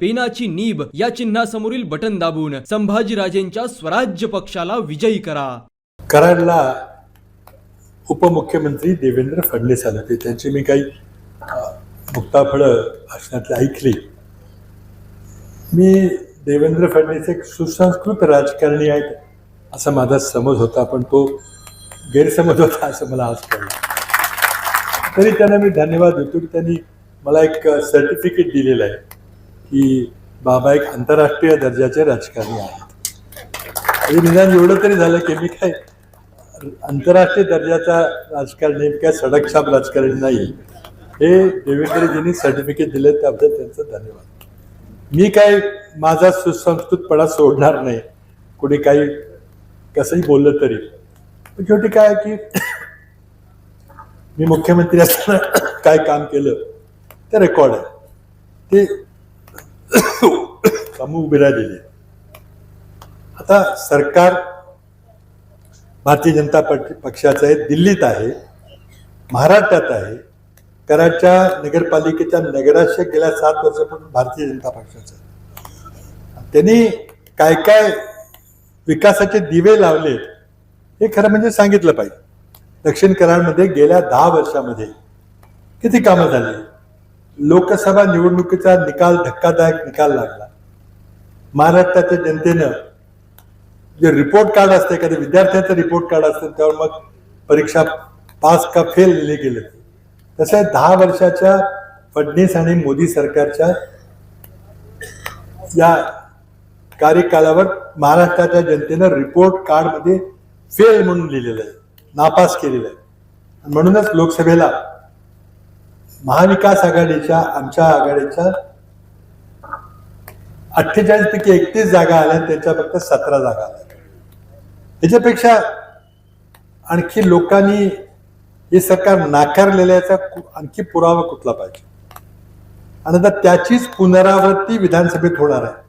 पेनाची nib या चिन्हासमोरील button दाबून संभाजीराजेंच्या स्वराज्य पक्षाला विजयी करा. कराडला उपमुख्यमंत्री देवेंद्र फडणवीस आले होते. त्यांची मी काही मुक्ताफळं भाषणातली ऐकली. मी देवेंद्र फडणवीस एक सुसंस्कृत राजकारणी आहेत असा माझा समज होता, पण तो गैरसमज होता असं मला आज कळलं. तरी त्यांना मी धन्यवाद देतो की त्यांनी मला एक सर्टिफिकेट दिलेलं आहे की बाबा एक आंतरराष्ट्रीय दर्जाचे राजकारणी आहेत. म्हणजे निदान एवढं तरी झालं की मी काय आंतरराष्ट्रीय दर्जाचा राजकारणी, काय सडकछाप राजकारणी नाही, हे देवेंद्रजींनी सर्टिफिकेट दिले त्याबद्दल त्यांचं धन्यवाद. मी काय माझा सुसंस्कृतपणा सोडणार नाही, कुणी काही कसंही बोललं तरी. पण शेवटी काय की मी मुख्यमंत्री असताना काय काम केलं ते रेकॉर्ड आहे, ते कामं उभी राहिलेली. आता सरकार भारतीय जनता पक्षाचं आहे, दिल्लीत आहे, महाराष्ट्रात आहे. कराडच्या नगरपालिकेच्या नगराध्यक्ष गेल्या 7 वर्षापासून भारतीय जनता पक्षाचं आहे. त्यांनी काय काय विकासाचे दिवे लावलेत हे खरं म्हणजे सांगितलं पाहिजे. दक्षिण कराडमध्ये गेल्या 10 वर्षामध्ये किती कामं झाली. लोकसभा निवडणुकीचा निकाल धक्कादायक निकाल लागला. महाराष्ट्राच्या जनतेनं जे रिपोर्ट कार्ड असते, एखाद्या विद्यार्थ्याचं रिपोर्ट कार्ड असतं त्यावर मग परीक्षा पास का फेल लिहिले गेले. तसं 10 वर्षाच्या फडणवीस आणि मोदी सरकारच्या या कार्यकालावर महाराष्ट्राच्या जनतेनं रिपोर्ट कार्डमध्ये फेल म्हणून लिहिलेलं आहे, नापास केलेलं आहे. म्हणूनच लोकसभेला महाविकास आघाडीच्या आमच्या आघाडीच्या 48 पैकी 31 जागा आल्या, त्यांच्या फक्त 17 जागा आल्या. त्याच्यापेक्षा आणखी लोकांनी हे सरकार नाकारलेल्याचा आणखी पुरावा कुठला पाहिजे. आणि आता त्याचीच पुनरावृत्ती विधानसभेत होणार आहे.